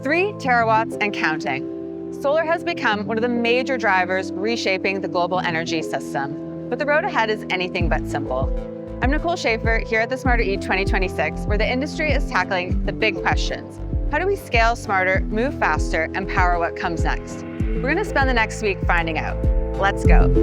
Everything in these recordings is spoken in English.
3 terawatts and counting. Solar has become one of the major drivers reshaping the global energy system, but the road ahead is anything but simple. I'm Nicole Schaefer here at the Smarter E 2026, where the industry is tackling the big questions. How do we scale smarter, move faster, and power what comes next? We're going to spend the next week finding out. Let's go.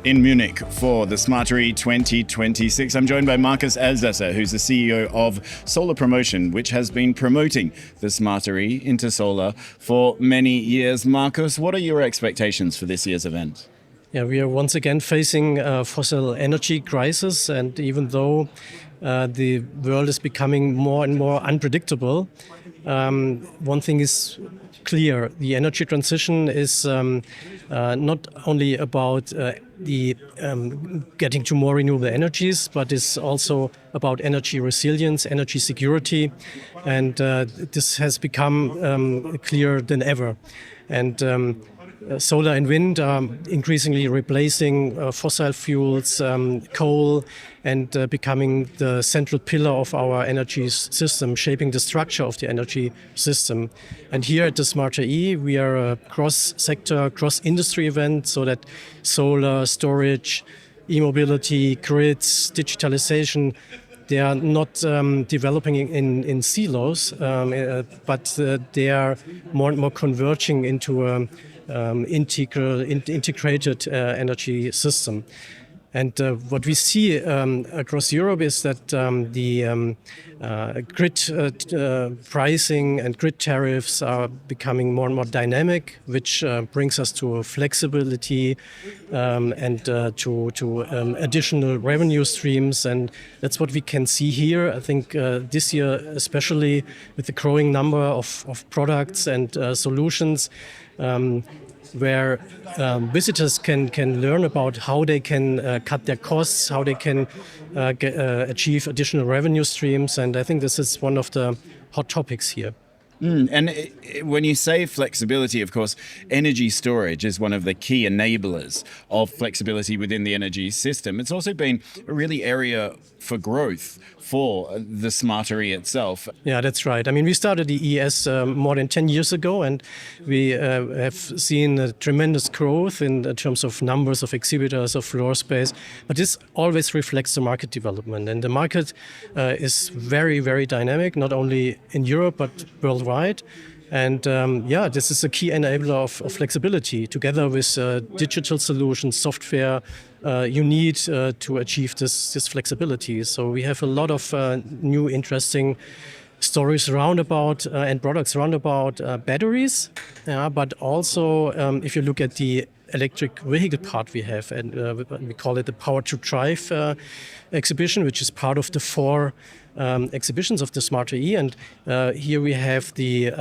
In Munich for the Smarter E 2026. I'm joined by Markus Elsässer, who's the CEO of Solar Promotion, which has been promoting the Smarter E into solar for many years. Markus, what are your expectations for this year's event? Yeah, we are once again facing a fossil energy crisis, and even though the world is becoming more and more unpredictable, one thing is clear: the energy transition is not only about the getting to more renewable energies, but is also about energy resilience, energy security, and this has become clearer than ever. And solar and wind are increasingly replacing fossil fuels, coal, and becoming the central pillar of our energy system, shaping the structure of the energy system. And here at the Smarter E, we are a cross-sector, cross-industry event, so that solar, storage, e-mobility, grids, digitalization, they are not developing in silos, but they are more and more converging into integrated energy system. And what we see across Europe is that the grid pricing and grid tariffs are becoming more and more dynamic, which brings us to flexibility and to additional revenue streams. And that's what we can see here. I think this year, especially with the growing number of products and solutions, where visitors can learn about how they can cut their costs, how they can achieve additional revenue streams. And I think this is one of the hot topics here. And when you say flexibility, of course, energy storage is one of the key enablers of flexibility within the energy system. It's also been a really area for growth for the Smarter E itself. Yeah, that's right. I mean, we started the ES more than 10 years ago, and we have seen a tremendous growth in terms of numbers of exhibitors, of floor space. But this always reflects the market development. And the market is very, very dynamic, not only in Europe, but worldwide. And this is a key enabler of flexibility, together with digital solutions, software you need to achieve this flexibility. So we have a lot of new interesting stories around about and products around about batteries, but also if you look at the electric vehicle part we have, and we call it the Power to Drive exhibition, which is part of the 4 exhibitions of the Smarter E. And here we have the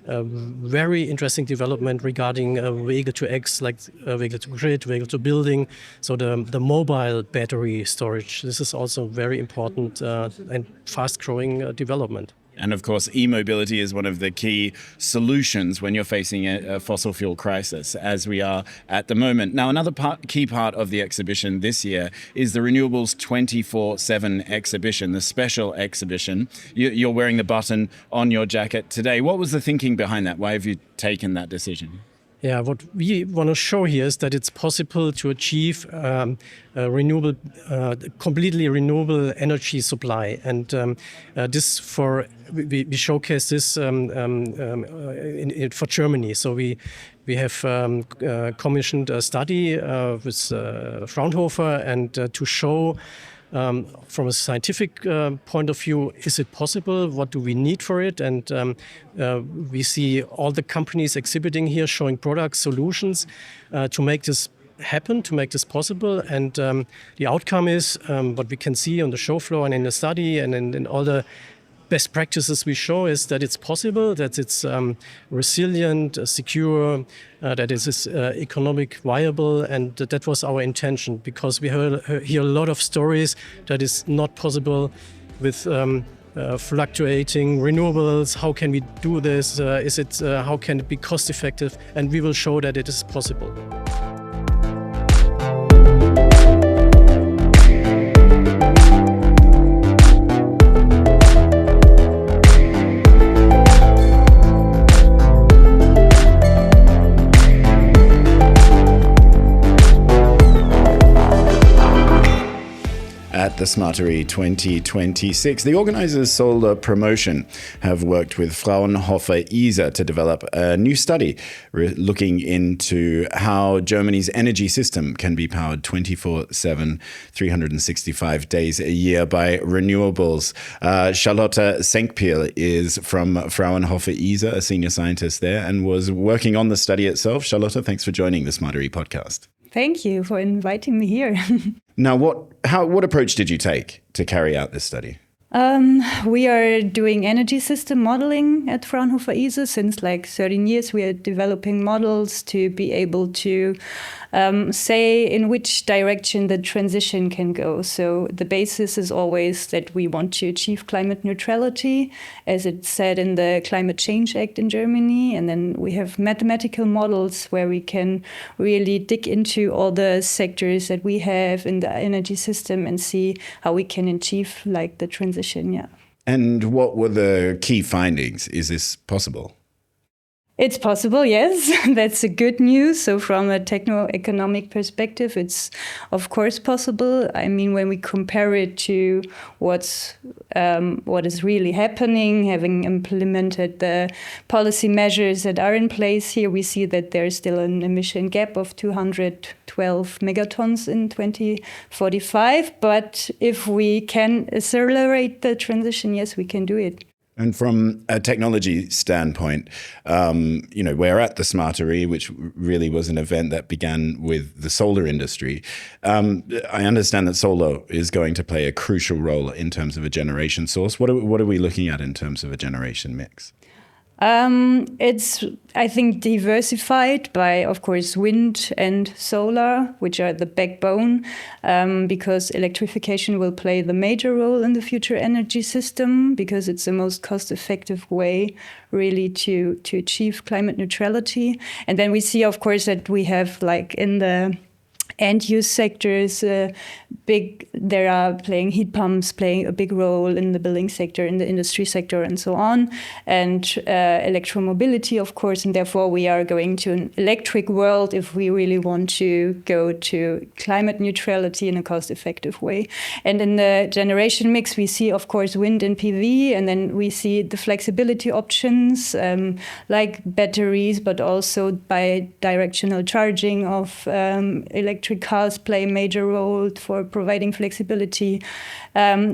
very interesting development regarding vehicle to X, like vehicle to grid, vehicle to building. So the mobile battery storage. This is also very important and fast-growing development. And of course, e-mobility is one of the key solutions when you're facing a fossil fuel crisis, as we are at the moment. Now, another key part of the exhibition this year is the Renewables 24/7 exhibition, the special exhibition. You're wearing the button on your jacket today. What was the thinking behind that? Why have you taken that decision? Yeah, what we want to show here is that it's possible to achieve renewable, completely renewable energy supply, and we showcase this for Germany. So we have commissioned a study with Fraunhofer, and to show from a scientific point of view, is it possible? What do we need for it? And we see all the companies exhibiting here, showing product solutions to make this happen to make this possible. And the outcome is what we can see on the show floor and in the study and in all the best practices we show is that it's possible, that it's resilient, secure, that it is economic viable, and that was our intention, because we hear a lot of stories that is not possible with fluctuating renewables. How can we do this? How can it be cost effective? And we will show that it is possible. At the Smartery 2026, the organizers Solar Promotion have worked with Fraunhofer ISA to develop a new study looking into how Germany's energy system can be powered 24/7, 365 days a year by renewables. Charlotte Senkpiel is from Fraunhofer ISA, a senior scientist there, and was working on the study itself. Charlotte, thanks for joining the Smartery podcast. Thank you for inviting me here. Now, what approach did you take to carry out this study? We are doing energy system modeling at Fraunhofer ISA. Since like 13 years, we are developing models to be able to say in which direction the transition can go. So the basis is always that we want to achieve climate neutrality, as it's said in the Climate Change Act in Germany. And then we have mathematical models where we can really dig into all the sectors that we have in the energy system and see how we can achieve like the transition. Yeah. And what were the key findings? Is this possible? It's possible, yes. That's a good news. So from a techno-economic perspective, it's of course possible. I mean, when we compare it to what is really happening, having implemented the policy measures that are in place here, we see that there's still an emission gap of 212 megatons in 2045. But if we can accelerate the transition, yes, we can do it. And from a technology standpoint, we're at the Smartery, which really was an event that began with the solar industry. I understand that solar is going to play a crucial role in terms of a generation source. What are we looking at in terms of a generation mix? It's, I think, diversified by, of course, wind and solar, which are the backbone, because electrification will play the major role in the future energy system, because it's the most cost-effective way, really, to achieve climate neutrality. And then we see, of course, that we have, like, in the end-use sectors, there are heat pumps playing a big role in the building sector, in the industry sector, and so on, and electromobility, of course, and therefore we are going to an electric world if we really want to go to climate neutrality in a cost-effective way. And in the generation mix, we see, of course, wind and PV, and then we see the flexibility options, like batteries, but also bi-directional charging of electric cars play a major role for providing flexibility.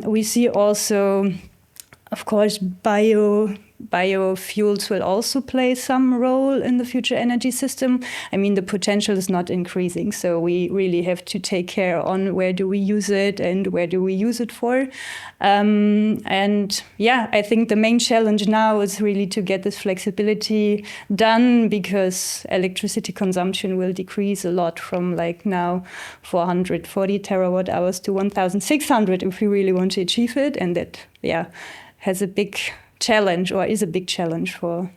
We see also, of course, biofuels will also play some role in the future energy system. I mean, the potential is not increasing, so we really have to take care on where do we use it and where do we use it for. And yeah, I think the main challenge now is really to get this flexibility done, because electricity consumption will decrease a lot from like now 440 terawatt hours to 1,600 if we really want to achieve it. And that, has a big challenge, or is a big challenge for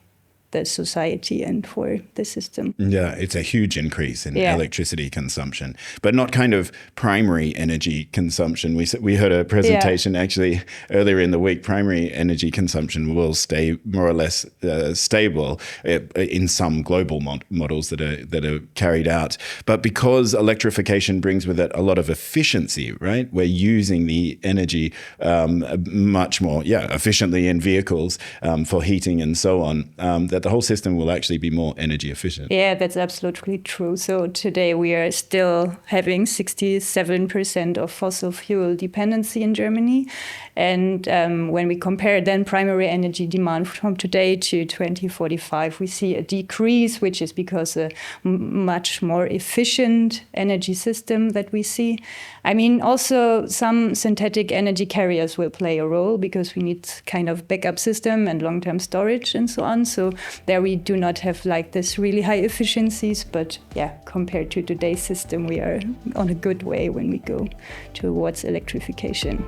the society and for the system. Yeah, it's a huge increase in electricity consumption, but not kind of primary energy consumption. We heard a presentation actually earlier in the week. Primary energy consumption will stay more or less stable in some global models that are carried out. But because electrification brings with it a lot of efficiency, right? We're using the energy much more efficiently in vehicles for heating and so on. that the whole system will actually be more energy efficient. Yeah, that's absolutely true. So today we are still having 67% of fossil fuel dependency in Germany. And when we compare then primary energy demand from today to 2045, we see a decrease, which is because a much more efficient energy system that we see. I mean, also some synthetic energy carriers will play a role because we need kind of backup system and long-term storage and so on. So there we do not have like this really high efficiencies, but yeah, compared to today's system, we are on a good way when we go towards electrification.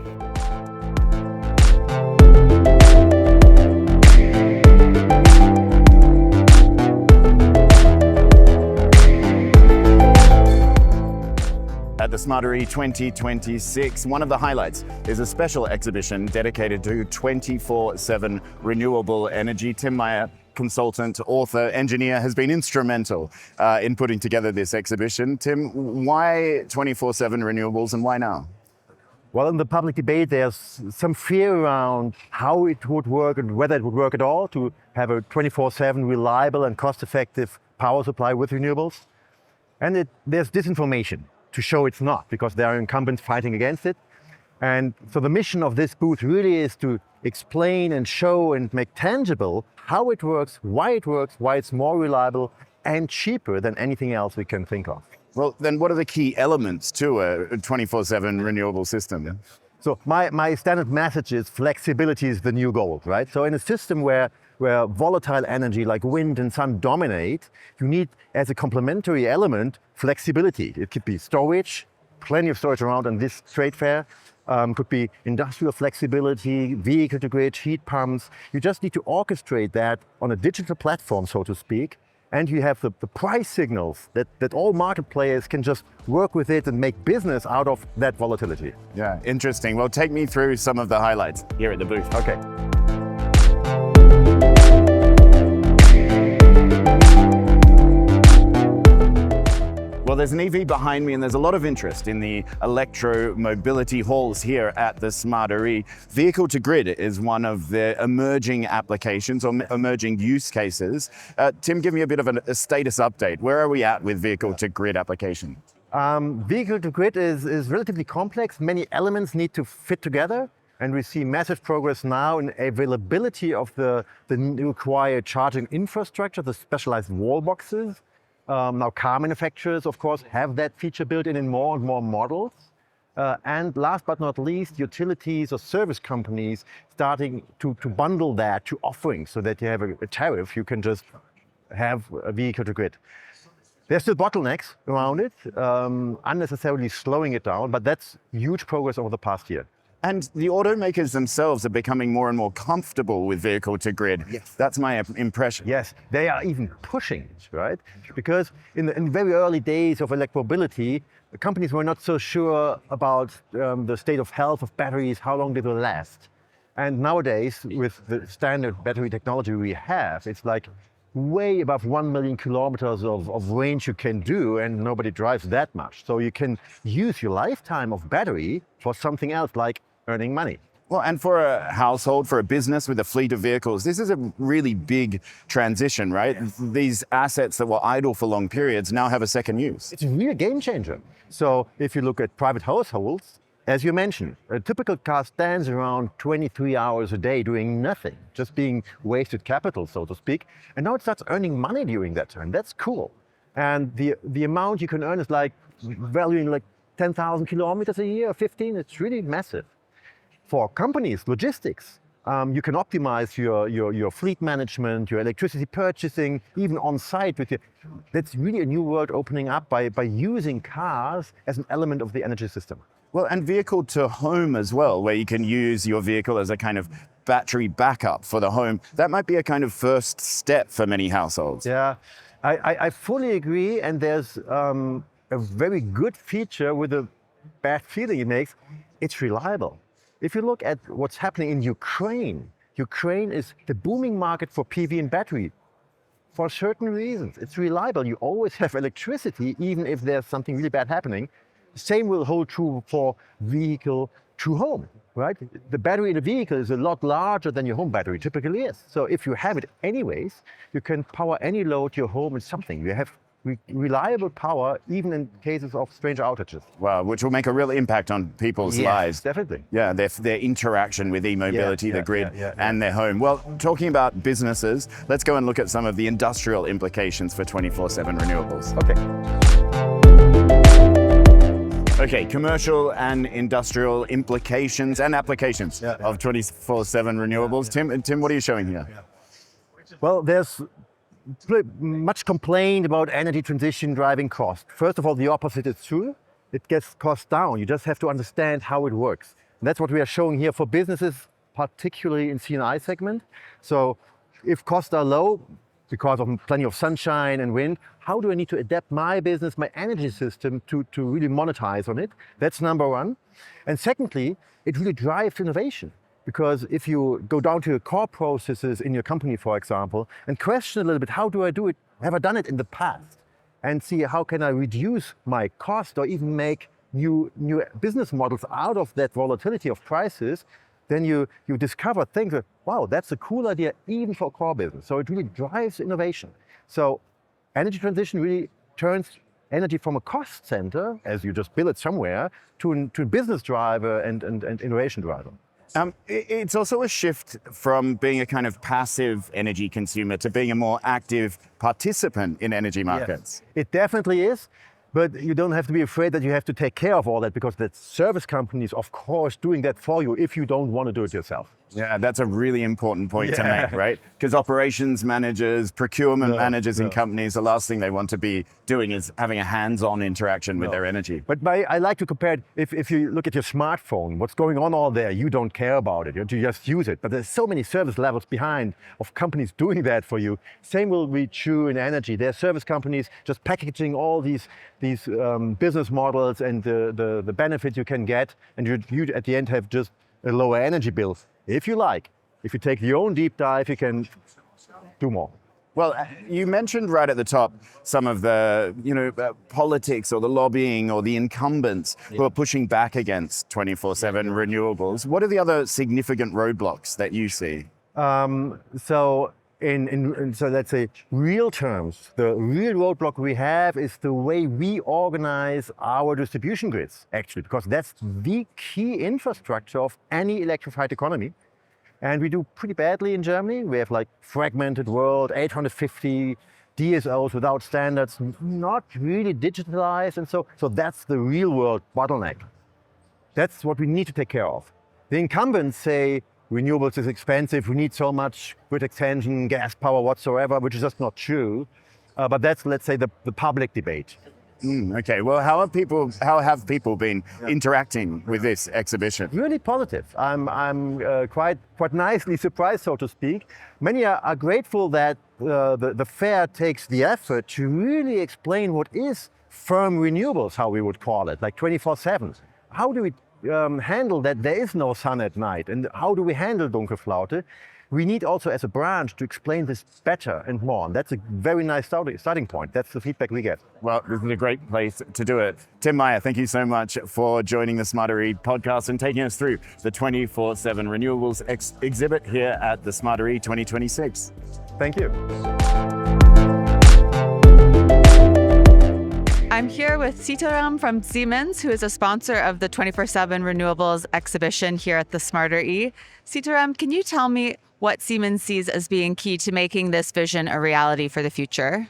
At the Smarter E 2026, one of the highlights is a special exhibition dedicated to 24/7 renewable energy. Tim Meyer, consultant, author, engineer, has been instrumental in putting together this exhibition. Tim, why 24/7 renewables and why now? Well, in the public debate, there's some fear around how it would work and whether it would work at all to have a 24/7 reliable and cost-effective power supply with renewables. And there's disinformation to show it's not, because there are incumbents fighting against it. And so the mission of this booth really is to explain and show and make tangible how it works, why it's more reliable and cheaper than anything else we can think of. Well, then what are the key elements to a 24/7 renewable system? So my standard message is flexibility is the new gold, right? So in a system where volatile energy like wind and sun dominate, you need as a complementary element flexibility. It could be storage, plenty of storage around on this trade fair. Could be industrial flexibility, vehicle-to-grid, heat pumps. You just need to orchestrate that on a digital platform, so to speak. And you have the price signals that all market players can just work with it and make business out of that volatility. Yeah, interesting. Well, take me through some of the highlights here at the booth. Okay. Well, there's an EV behind me and there's a lot of interest in the electro-mobility halls here at the Smarter E. Vehicle-to-grid is one of the emerging applications or emerging use cases. Tim, give me a bit of a status update. Where are we at with vehicle-to-grid application? Vehicle-to-grid is relatively complex. Many elements need to fit together. And we see massive progress now in availability of the required charging infrastructure, the specialized wall boxes. Now car manufacturers, of course, have that feature built in more and more models. And last but not least, utilities or service companies starting to bundle that to offerings so that you have a tariff, you can just have a vehicle-to-grid. There's still bottlenecks around it, unnecessarily slowing it down, but that's huge progress over the past year. And the automakers themselves are becoming more and more comfortable with vehicle-to-grid. Yes. That's my impression. Yes, they are even pushing it, right? Because in the very early days of electromobility, the companies were not so sure about the state of health of batteries, how long they will last. And nowadays, with the standard battery technology we have, it's like way above 1 million kilometers of range you can do, and nobody drives that much. So you can use your lifetime of battery for something else, like earning money. Well, and for a household, for a business with a fleet of vehicles, this is a really big transition, right? Yes. These assets that were idle for long periods now have a second use. It's a real game changer. So if you look at private households, as you mentioned, a typical car stands around 23 hours a day doing nothing, just being wasted capital, so to speak. And now it starts earning money during that time. That's cool. And the amount you can earn is like valuing like 10,000 kilometers a year, 15, it's really massive. For companies, logistics, you can optimize your fleet management, your electricity purchasing, even on site with your. That's really a new world opening up by using cars as an element of the energy system. Well, and vehicle to home as well, where you can use your vehicle as a kind of battery backup for the home. That might be a kind of first step for many households. Yeah, I fully agree. And there's a very good feature with a bad feeling it makes. It's reliable. If you look at what's happening in Ukraine is the booming market for PV and battery for certain reasons. It's reliable. You always have electricity, even if there's something really bad happening. The same will hold true for vehicle to home. right? The battery in a vehicle is a lot larger than your home battery typically is. So if you have it anyways, you can power any load your home is something. You have reliable power even in cases of strange outages. Wow, which will make a real impact on people's lives. Definitely. Yeah, their interaction with e-mobility, the grid, and their home. Well, talking about businesses, let's go and look at some of the industrial implications for 24/7 renewables. Okay, commercial and industrial implications and applications of 24/7 renewables. Tim, what are you showing here? Well, there's much complained about energy transition driving cost. First of all, the opposite is true. It gets cost down. You just have to understand how it works. And that's what we are showing here for businesses, particularly in C&I segment. So if costs are low because of plenty of sunshine and wind, how do I need to adapt my business, my energy system to really monetize on it? That's number one. And secondly, it really drives innovation. Because if you go down to your core processes in your company, for example, and question a little bit, how do I do it? Have I done it in the past? And see how can I reduce my cost or even make new business models out of that volatility of prices, then you discover things that, wow, that's a cool idea even for core business. So it really drives innovation. So energy transition really turns energy from a cost center, as you just bill it somewhere, to a business driver and innovation driver. It's also a shift from being a kind of passive energy consumer to being a more active participant in energy markets. Yes, it definitely is, but you don't have to be afraid that you have to take care of all that, because the service companies, of course, doing that for you if you don't want to do it yourself. Yeah, that's a really important point to make, right? Because operations managers, procurement managers in companies, the last thing they want to be doing is having a hands-on interaction with their energy. But I like to compare it, if you look at your smartphone, what's going on all there, you don't care about it, you just use it. But there's so many service levels behind of companies doing that for you. Same will be true in energy. There are service companies just packaging all these business models and the benefits you can get, and you at the end have just a lower energy bill. If you like, if you take your own deep dive, you can do more. Well, you mentioned right at the top some of the, politics or the lobbying or the incumbents who are pushing back against 24/7 renewables. What are the other significant roadblocks that you see? So let's say real terms, the real roadblock we have is the way we organize our distribution grids, actually, because that's the key infrastructure of any electrified economy. And we do pretty badly in Germany. We have like fragmented world, 850 DSOs without standards, not really digitalized. And so that's the real world bottleneck. That's what we need to take care of. The incumbents say, renewables is expensive, we need so much grid extension, gas power whatsoever, which is just not true. But that's, let's say, the public debate. Okay, well, how have people been interacting with this exhibition? Really positive. I'm quite nicely surprised, so to speak. Many are grateful that the fair takes the effort to really explain what is firm renewables, how we would call it, like 24/7. How do we handle that there is no sun at night, and how do we handle Dunkelflaute? We need also as a branch to explain this better and more, and that's a very nice starting point. That's the feedback we get. Well, this is a great place to do it. Tim Meyer, thank you so much for joining the Smarter E podcast and taking us through the 24/7 Renewables exhibit here at the Smarter E 2026. Thank you. I'm here with Sitaram from Siemens, who is a sponsor of the 24/7 Renewables exhibition here at the Smarter E. Sitaram, can you tell me what Siemens sees as being key to making this vision a reality for the future?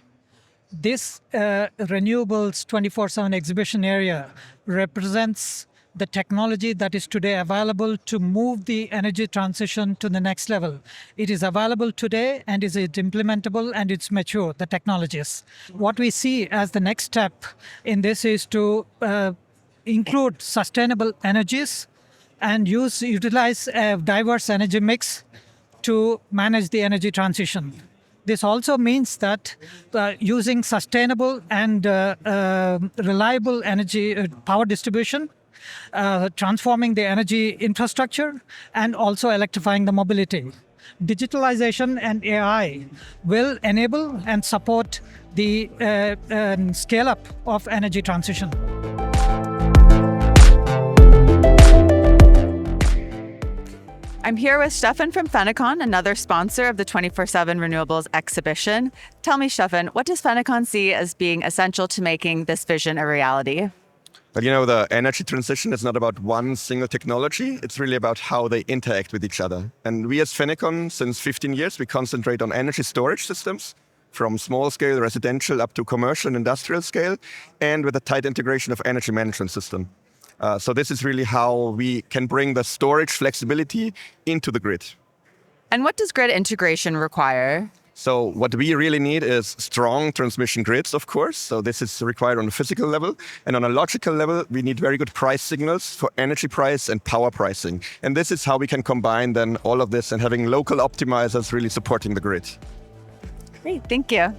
This Renewables 24/7 exhibition area represents the technology that is today available to move the energy transition to the next level. It is available today and is it implementable and it's mature, the technologies. What we see as the next step in this is to include sustainable energies and utilize a diverse energy mix to manage the energy transition. This also means that using sustainable and reliable energy power distribution, transforming the energy infrastructure, and also electrifying the mobility. Digitalization and AI will enable and support the scale-up of energy transition. I'm here with Stefan from Fenecon, another sponsor of the 24/7 Renewables exhibition. Tell me, Stefan, what does Fenecon see as being essential to making this vision a reality? But the energy transition is not about one single technology. It's really about how they interact with each other. And we as Fenecon, since 15 years, we concentrate on energy storage systems from small scale residential up to commercial and industrial scale, and with a tight integration of energy management system. So this is really how we can bring the storage flexibility into the grid. And what does grid integration require? So what we really need is strong transmission grids, of course. So this is required on a physical level. And on a logical level, we need very good price signals for energy price and power pricing. And this is how we can combine then all of this and having local optimizers really supporting the grid. Great, thank you.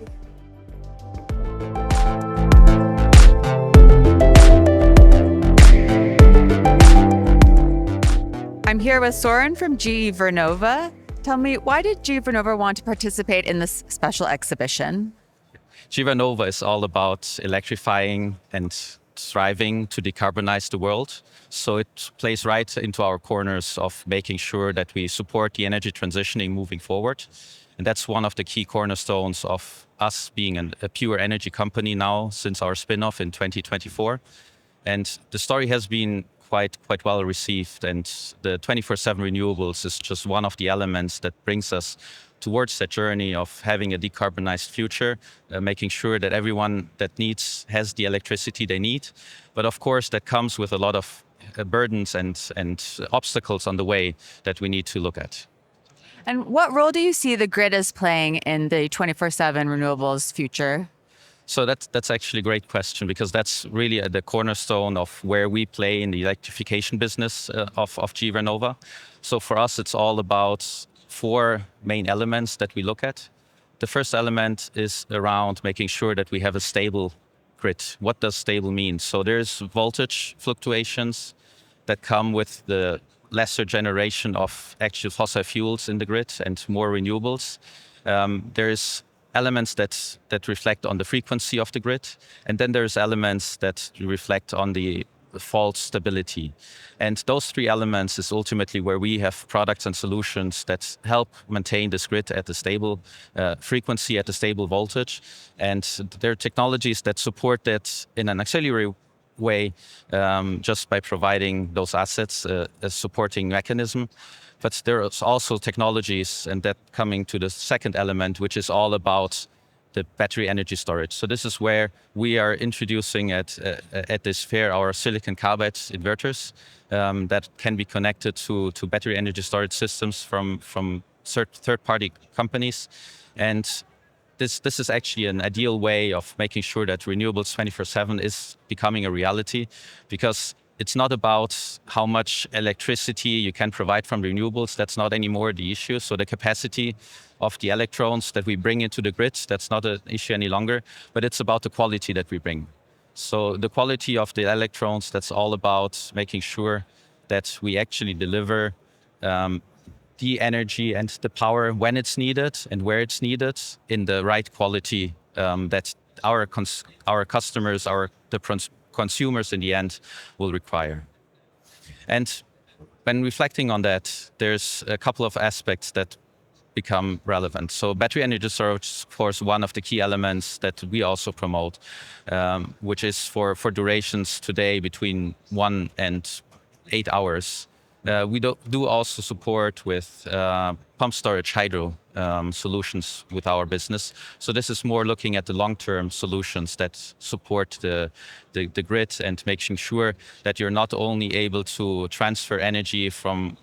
I'm here with Soren from GE Vernova. Tell me, why did GE Vernova want to participate in this special exhibition? GE Vernova is all about electrifying and striving to decarbonize the world. So it plays right into our corners of making sure that we support the energy transitioning moving forward. And that's one of the key cornerstones of us being a pure energy company now since our spin-off in 2024. And the story has been quite well received, and the 24/7 renewables is just one of the elements that brings us towards that journey of having a decarbonized future, making sure that everyone that needs has the electricity they need. But of course, that comes with a lot of burdens and obstacles on the way that we need to look at. And what role do you see the grid as playing in the 24/7 renewables future? So that's actually a great question, because that's really the cornerstone of where we play in the electrification business of GE Vernova. So for us, it's all about 4 main elements that we look at. The first element is around making sure that we have a stable grid. What does stable mean? So there's voltage fluctuations that come with the lesser generation of actual fossil fuels in the grid and more renewables. There's elements that reflect on the frequency of the grid, and then there's elements that reflect on the fault stability. And those 3 elements is ultimately where we have products and solutions that help maintain this grid at a stable frequency, at a stable voltage. And there are technologies that support that in an auxiliary way, just by providing those assets, a supporting mechanism. But there are also technologies, and that coming to the second element, which is all about the battery energy storage. So this is where we are introducing at this fair our silicon carbide inverters that can be connected to battery energy storage systems from third-party companies. And this is actually an ideal way of making sure that renewables 24/7 is becoming a reality, because it's not about how much electricity you can provide from renewables. That's not anymore the issue. So the capacity of the electrons that we bring into the grid, that's not an issue any longer, but it's about the quality that we bring. So the quality of the electrons, that's all about making sure that we actually deliver the energy and the power when it's needed and where it's needed in the right quality that our customers, the consumers in the end will require. And when reflecting on that, there's a couple of aspects that become relevant. So battery energy storage is, of course, one of the key elements that we also promote, which is for durations today between 1 and 8 hours. We do also support with pump storage hydro solutions with our business. So this is more looking at the long-term solutions that support the grid and making sure that you're not only able to transfer energy from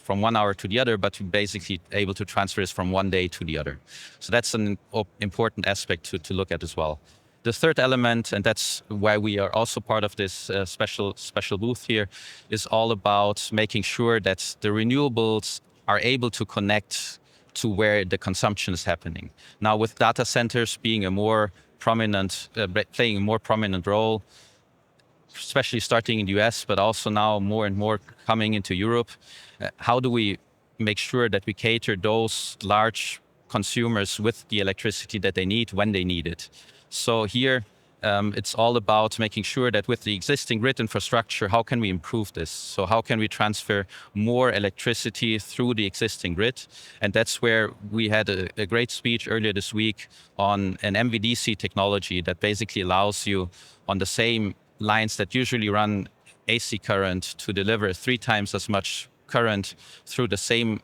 1 hour to the other, but you're basically able to transfer it from one day to the other. So that's an important aspect to look at as well. The third element, and that's why we are also part of this special booth here, is all about making sure that the renewables are able to connect to where the consumption is happening. Now, with data centers being playing a more prominent role, especially starting in the US, but also now more and more coming into Europe, how do we make sure that we cater those large consumers with the electricity that they need when they need it? So here, it's all about making sure that with the existing grid infrastructure, how can we improve this? So how can we transfer more electricity through the existing grid? And that's where we had a great speech earlier this week on an MVDC technology that basically allows you on the same lines that usually run AC current to deliver 3 times as much current through the same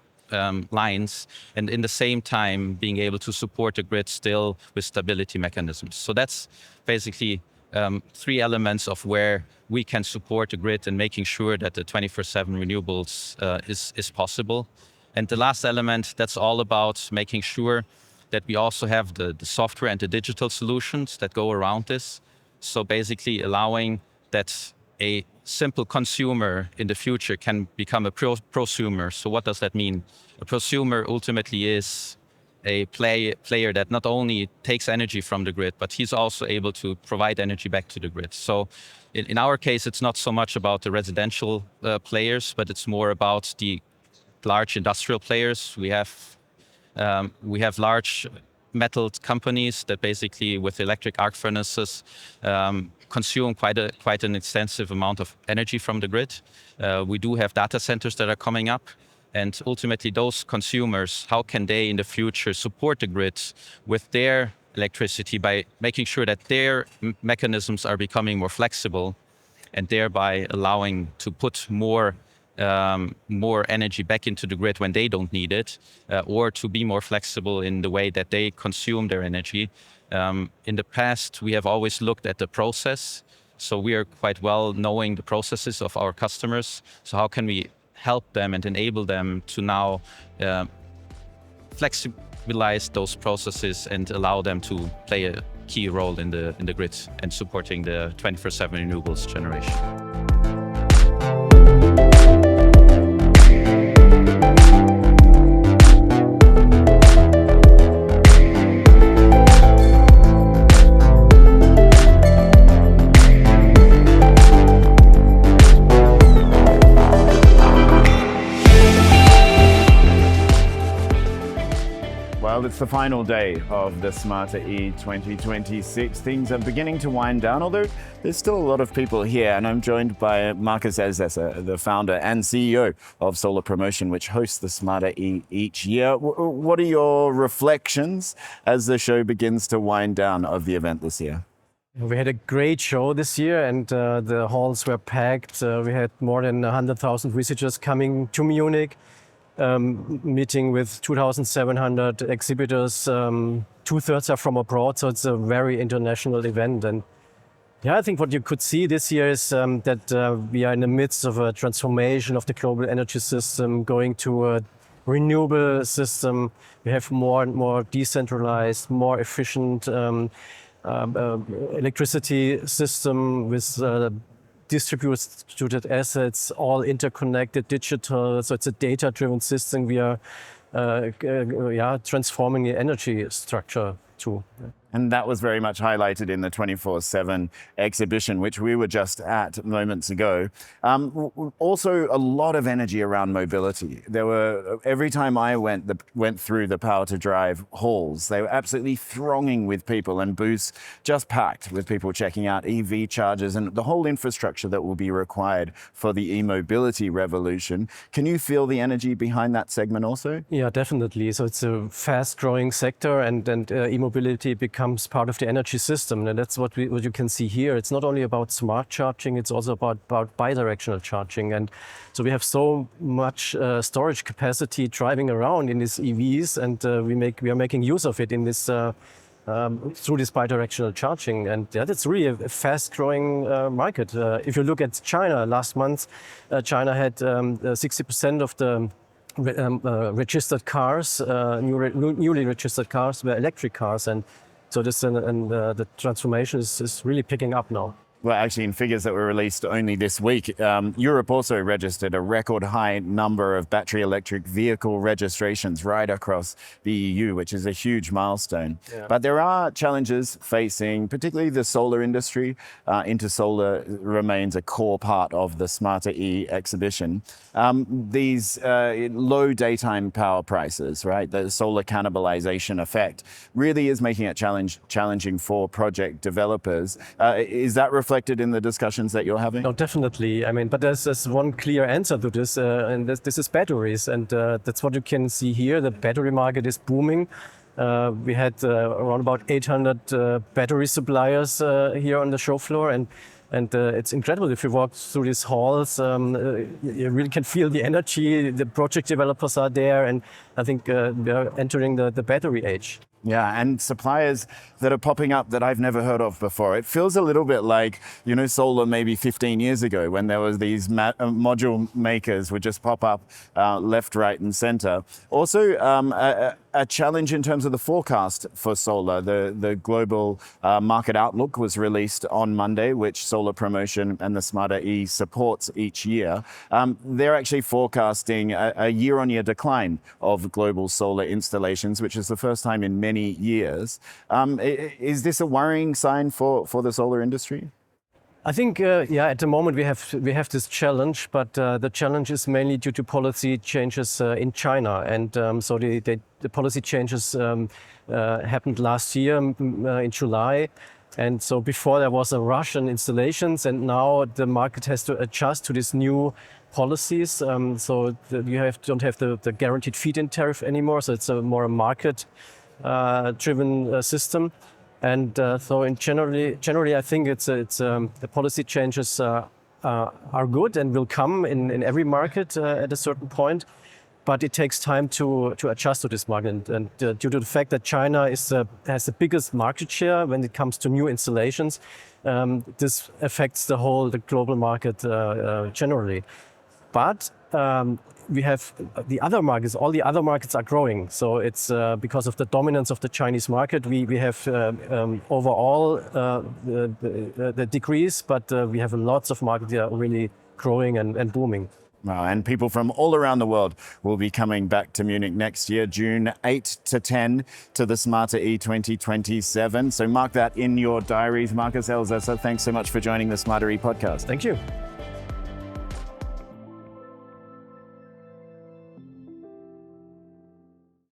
lines, and in the same time being able to support the grid still with stability mechanisms. So that's basically 3 elements of where we can support the grid and making sure that the 24/7 renewables is possible. And the last element, that's all about making sure that we also have the software and the digital solutions that go around this. So basically allowing that a simple consumer in the future can become a prosumer. So what does that mean? A prosumer ultimately is a player that not only takes energy from the grid, but he's also able to provide energy back to the grid. So in our case, it's not so much about the residential players, but it's more about the large industrial players. We have large metal companies that basically with electric arc furnaces consume quite an extensive amount of energy from the grid. We do have data centers that are coming up. And ultimately, those consumers, how can they in the future support the grid with their electricity by making sure that their mechanisms are becoming more flexible and thereby allowing to put more energy back into the grid when they don't need it, or to be more flexible in the way that they consume their energy. In the past, we have always looked at the process. So we are quite well knowing the processes of our customers. So how can we help them and enable them to now flexibilize those processes and allow them to play a key role in the grid and supporting the 24/7 renewables generation. Well, it's the final day of the Smarter E 2026. Things are beginning to wind down, although there's still a lot of people here. And I'm joined by Markus Elsässer, the founder and CEO of Solar Promotion, which hosts the Smarter E each year. What are your reflections as the show begins to wind down of the event this year? We had a great show this year, and the halls were packed. We had more than 100,000 visitors coming to Munich. Meeting with 2,700 exhibitors. 2/3 are from abroad, so it's a very international event. And yeah, I think what you could see this year is that we are in the midst of a transformation of the global energy system, going to a renewable system. We have more and more decentralized, more efficient electricity system with distributed assets, all interconnected, digital. So it's a data-driven system. We are transforming the energy structure too. And that was very much highlighted in the 24/7 exhibition, which we were just at moments ago. Also, a lot of energy around mobility. There were, every time I went through the Power to Drive halls, they were absolutely thronging with people, and booths just packed with people checking out EV chargers and the whole infrastructure that will be required for the e-mobility revolution. Can you feel the energy behind that segment also? Yeah, definitely. So it's a fast-growing sector, and e-mobility becomes part of the energy system, and that's what you can see here. It's not only about smart charging; it's also about bidirectional charging. And so we have so much storage capacity driving around in these EVs, and we are making use of it in this through this bidirectional charging. And yeah, that's really a fast-growing market. If you look at China, last month, China had 60% of the registered cars, newly registered cars, were electric cars, and so this the transformation is really picking up now. Well, actually, in figures that were released only this week, Europe also registered a record high number of battery electric vehicle registrations right across the EU, which is a huge milestone. Yeah. But there are challenges facing, particularly the solar industry. Intersolar remains a core part of the Smarter E exhibition. These low daytime power prices, right, the solar cannibalization effect, really is making it challenging for project developers. Is that reflected in the discussions that you're having? No, definitely. I mean, but there's one clear answer to this, and this is batteries, and that's what you can see here. The battery market is booming. We had around about 800 battery suppliers here on the show floor, and it's incredible. If you walk through these halls, you really can feel the energy. The project developers are there, and I think we're entering the battery age. Yeah, and suppliers that are popping up that I've never heard of before. It feels a little bit like, solar maybe 15 years ago when there was these module makers would just pop up left, right, and center. Also, a challenge in terms of the forecast for solar. The global market outlook was released on Monday, which Solar Promotion and the Smarter E supports each year. They're actually forecasting a year-on-year decline of global solar installations, which is the first time in many years. Is this a worrying sign for the solar industry? I think, at the moment we have this challenge, but the challenge is mainly due to policy changes in China. And so the policy changes happened last year in July. And so before there was a rush on installations, and now the market has to adjust to these new policies. So you don't have the guaranteed feed-in tariff anymore. So it's more a market driven system. And so in generally, I think the policy changes are good and will come in every market at a certain point. But it takes time to adjust to this market. And due to the fact that China has the biggest market share when it comes to new installations, this affects the global market generally. But we have the other markets. All the other markets are growing. So it's because of the dominance of the Chinese market. We have overall the decrease, but we have lots of markets that are really growing and booming. Wow, and people from all around the world will be coming back to Munich next year, June 8 to 10, to the Smarter E 2027. So mark that in your diaries. Markus Elsässer, thanks so much for joining the Smarter E podcast. Thank you.